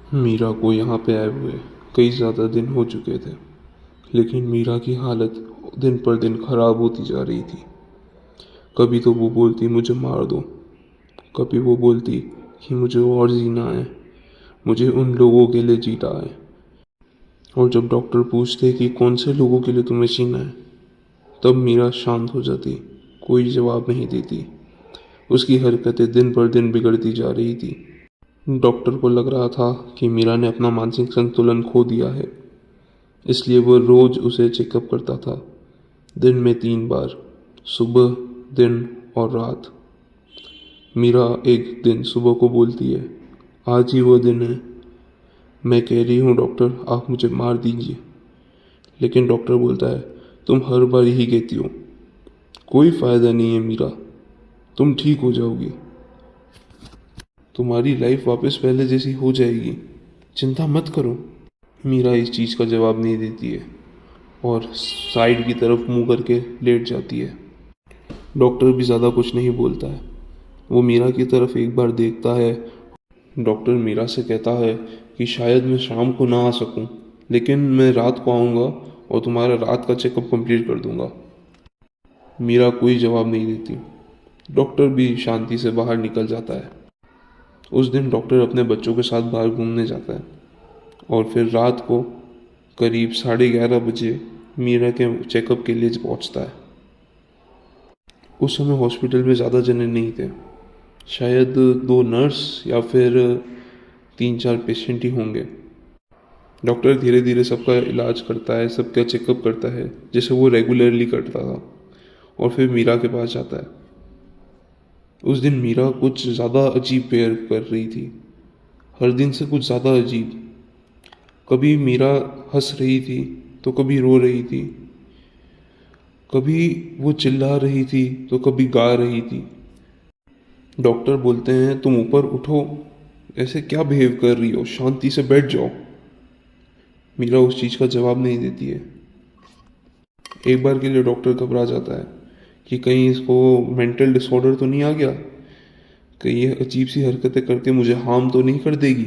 मीरा को यहाँ पे आए हुए कई ज़्यादा दिन हो चुके थे, लेकिन मीरा की हालत दिन पर दिन खराब होती जा रही थी। कभी तो वो बोलती मुझे मार दो, कभी वो बोलती कि मुझे और जीना है, मुझे उन लोगों के लिए जीना है। और जब डॉक्टर पूछते कि कौन से लोगों के लिए तुम्हें जीना है, तब मीरा शांत हो जाती, कोई जवाब नहीं देती। उसकी हरकतें दिन पर दिन बिगड़ती जा रही थी। डॉक्टर को लग रहा था कि मीरा ने अपना मानसिक संतुलन खो दिया है, इसलिए वह रोज उसे चेकअप करता था, दिन में 3 बार, सुबह, दिन और रात। मीरा एक दिन सुबह को बोलती है, आज ही वो दिन है, मैं कह रही हूँ डॉक्टर आप मुझे मार दीजिए। लेकिन डॉक्टर बोलता है, तुम हर बार यही कहती हो, कोई फ़ायदा नहीं है मीरा, तुम ठीक हो जाओगी, तुम्हारी लाइफ वापस पहले जैसी हो जाएगी, चिंता मत करो। मीरा इस चीज़ का जवाब नहीं देती है और साइड की तरफ मुंह करके लेट जाती है। डॉक्टर भी ज़्यादा कुछ नहीं बोलता है। वो मीरा की तरफ एक बार देखता है। डॉक्टर मीरा से कहता है कि शायद मैं शाम को ना आ सकूं, लेकिन मैं रात को आऊँगा और तुम्हारा रात का चेकअप कंप्लीट कर दूंगा। मीरा कोई जवाब नहीं देती। डॉक्टर भी शांति से बाहर निकल जाता है। उस दिन डॉक्टर अपने बच्चों के साथ बाहर घूमने जाता है और फिर रात को करीब 11:30 बजे मीरा के चेकअप के लिए पहुंचता है। उस समय हॉस्पिटल में ज़्यादा जने नहीं थे, शायद 2 नर्स या फिर 3-4 पेशेंट ही होंगे। डॉक्टर धीरे धीरे सबका इलाज करता है, सबका चेकअप करता है जैसे वो रेगुलरली करता था, और फिर मीरा के पास जाता है। उस दिन मीरा कुछ ज़्यादा अजीब बिहेव कर रही थी, हर दिन से कुछ ज़्यादा अजीब। कभी मीरा हंस रही थी तो कभी रो रही थी, कभी वो चिल्ला रही थी तो कभी गा रही थी। डॉक्टर बोलते हैं तुम ऊपर उठो, ऐसे क्या बिहेव कर रही हो, शांति से बैठ जाओ। मीरा उस चीज़ का जवाब नहीं देती है। एक बार के लिए डॉक्टर घबरा जाता है कि कहीं इसको मेंटल डिसऑर्डर तो नहीं आ गया, कहीं ये अजीब सी हरकतें करके मुझे हार्म तो नहीं कर देगी।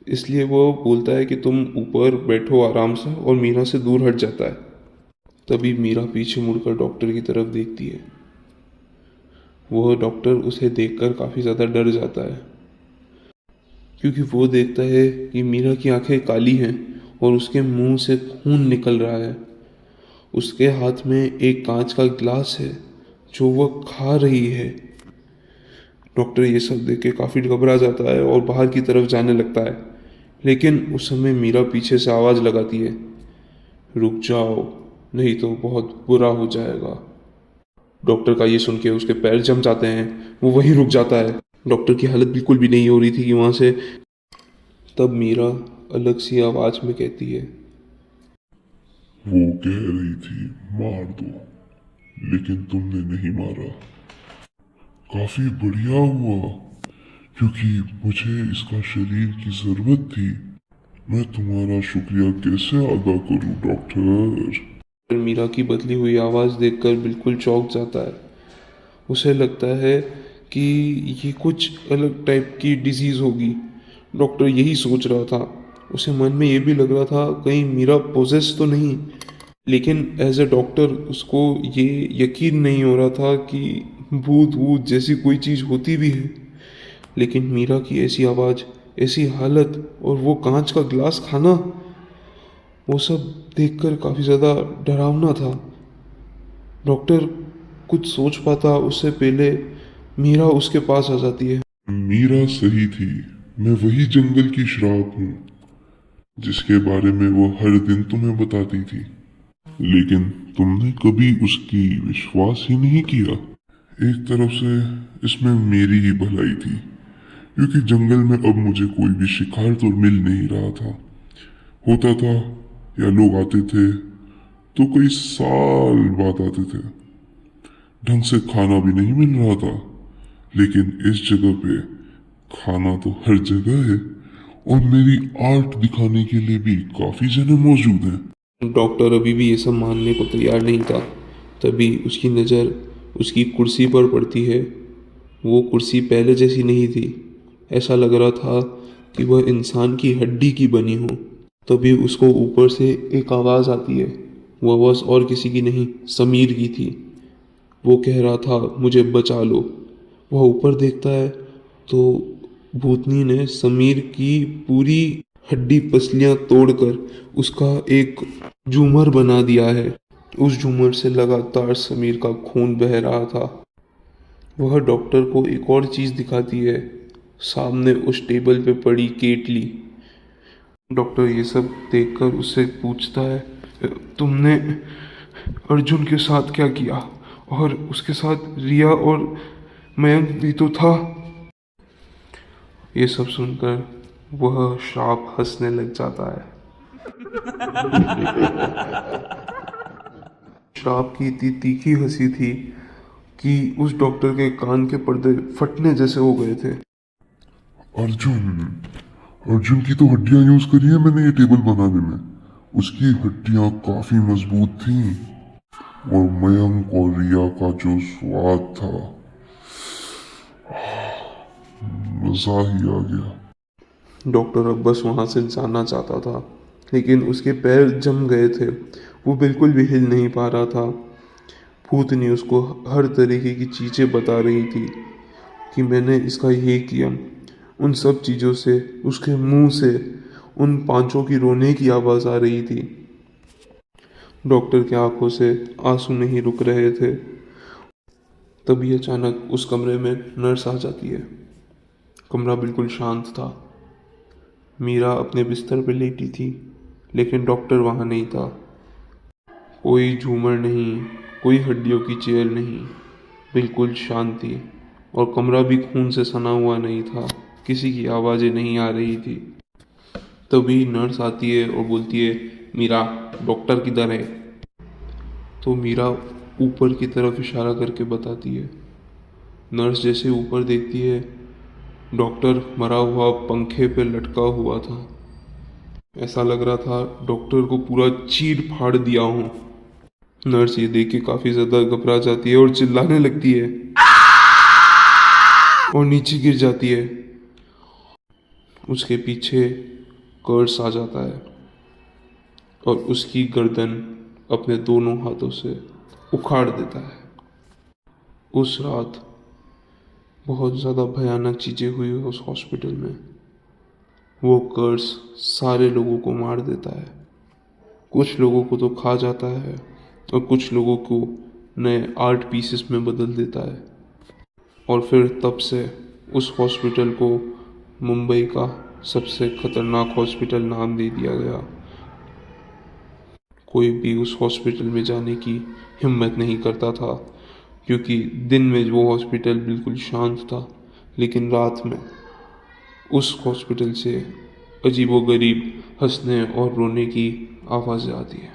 इसलिए वो बोलता है कि तुम ऊपर बैठो आराम से, और मीरा से दूर हट जाता है। तभी मीरा पीछे मुड़कर डॉक्टर की तरफ देखती है। वह डॉक्टर उसे देखकर काफ़ी ज़्यादा डर जाता है, क्योंकि वो देखता है कि मीरा की आंखें काली हैं और उसके मुंह से खून निकल रहा है। उसके हाथ में एक कांच का गिलास है जो वह खा रही है। डॉक्टर ये सब देख के काफ़ी घबरा जाता है और बाहर की तरफ जाने लगता है, लेकिन उस समय मीरा पीछे से आवाज़ लगाती है, रुक जाओ, नहीं तो बहुत बुरा हो जाएगा। डॉक्टर का ये सुन के उसके पैर जम जाते हैं, वो वहीं रुक जाता है। डॉक्टर की हालत बिल्कुल भी नहीं हो रही थी कि वहाँ से। तब मीरा अलग सी आवाज़ में कहती है, वो कह रही थी मार दो, लेकिन तुमने नहीं मारा। काफी बढ़िया हुआ, क्योंकि मुझे इसका शरीर की जरूरत थी। मैं तुम्हारा शुक्रिया कैसे अदा करूं डॉक्टर। फिर मीरा की बदली हुई आवाज़ देखकर बिल्कुल चौंक जाता है। उसे लगता है कि ये कुछ अलग टाइप की डिजीज़ होगी। डॉक्टर यही सोच रहा था। उसे मन में ये भी लग रहा था कहीं मीरा पोजेस तो नहीं, लेकिन एज ए डॉक्टर उसको ये यकीन नहीं हो रहा था कि भूत वूत जैसी कोई चीज़ होती भी है। लेकिन मीरा की ऐसी आवाज़, ऐसी हालत और वो कांच का गिलास खाना, वो सब देखकर काफ़ी ज़्यादा डरावना था। डॉक्टर कुछ सोच पाता उससे पहले मीरा उसके पास आ जाती है। मीरा सही थी, मैं वही जंगल की श्राप हूँ जिसके बारे में वो हर दिन तुम्हें बताती थी, लेकिन तुमने कभी उसकी विश्वास ही नहीं किया। एक तरफ से इसमें मेरी ही भलाई थी, क्योंकि जंगल में अब मुझे कोई भी शिकार तो मिल नहीं रहा था। होता था या लोग आते थे तो कई साल बाद आते थे, ढंग से खाना भी नहीं मिल रहा था। लेकिन इस जगह पे खाना तो हर जगह है, और मेरी आर्ट दिखाने के लिए भी काफी जने मौजूद हैं। डॉक्टर अभी भी ये सब मानने को तैयार नहीं था। तभी उसकी नज़र उसकी कुर्सी पर पड़ती है। वो कुर्सी पहले जैसी नहीं थी। ऐसा लग रहा था कि वह इंसान की हड्डी की बनी हो। तभी उसको ऊपर से एक आवाज़ आती है। वह आवाज़ और किसी की नहीं, समीर की थी। वो कह रहा था, मुझे बचा लो। वह ऊपर देखता है तो भूतनी ने समीर की पूरी हड्डी पसलियां तोड़कर उसका एक झूमर बना दिया है। उस झूमर से लगातार समीर का खून बह रहा था। वह डॉक्टर को एक और चीज़ दिखाती है, सामने उस टेबल पे पड़ी केटली। डॉक्टर ये सब देखकर उससे पूछता है, तुमने अर्जुन के साथ क्या किया? और उसके साथ रिया और मयंक भी तो था। ये सब सुनकर वह श्राप हंसने लग जाता है। श्राप की इतनी तीखी हंसी थी कि उस डॉक्टर के कान के पर्दे फटने जैसे हो गए थे। अर्जुन की तो हड्डियां यूज करी है मैंने ये टेबल बनाने में। उसकी हड्डियां काफी मजबूत थीं और मयंक और रिया का जो स्वाद था, मजा ही आ गया। डॉक्टर अब बस वहाँ से जाना चाहता था, लेकिन उसके पैर जम गए थे। वो बिल्कुल भी हिल नहीं पा रहा था। भूतनी उसको हर तरीके की चीज़ें बता रही थी कि मैंने इसका ये किया। उन सब चीज़ों से, उसके मुंह से उन पांचों की रोने की आवाज़ आ रही थी। डॉक्टर की आंखों से आंसू नहीं रुक रहे थे। तभी अचानक उस कमरे में नर्स आ जाती है। कमरा बिल्कुल शांत था। मीरा अपने बिस्तर पर लेटी थी, लेकिन डॉक्टर वहाँ नहीं था। कोई झूमर नहीं, कोई हड्डियों की चेयर नहीं, बिल्कुल शांति। और कमरा भी खून से सना हुआ नहीं था, किसी की आवाज़ें नहीं आ रही थी। तभी नर्स आती है और बोलती है, मीरा, डॉक्टर किधर है? तो मीरा ऊपर की तरफ इशारा करके बताती है। नर्स जैसे ऊपर देखती है, डॉक्टर मरा हुआ पंखे पे लटका हुआ था। ऐसा लग रहा था डॉक्टर को पूरा चीर फाड़ दिया हो। नर्स ये देख के काफी ज्यादा घबरा जाती है और चिल्लाने लगती है और नीचे गिर जाती है। उसके पीछे कर्स आ जाता है और उसकी गर्दन अपने दोनों हाथों से उखाड़ देता है। उस रात बहुत ज़्यादा भयानक चीज़ें हुई उस हॉस्पिटल में। वो कर्स सारे लोगों को मार देता है। कुछ लोगों को तो खा जाता है और कुछ लोगों को नए आर्ट पीसेस में बदल देता है। और फिर तब से उस हॉस्पिटल को मुंबई का सबसे खतरनाक हॉस्पिटल नाम दे दिया गया। कोई भी उस हॉस्पिटल में जाने की हिम्मत नहीं करता था, क्योंकि दिन में वो हॉस्पिटल बिल्कुल शांत था, लेकिन रात में उस हॉस्पिटल से अजीबोगरीब हंसने और रोने की आवाज़ें आती है।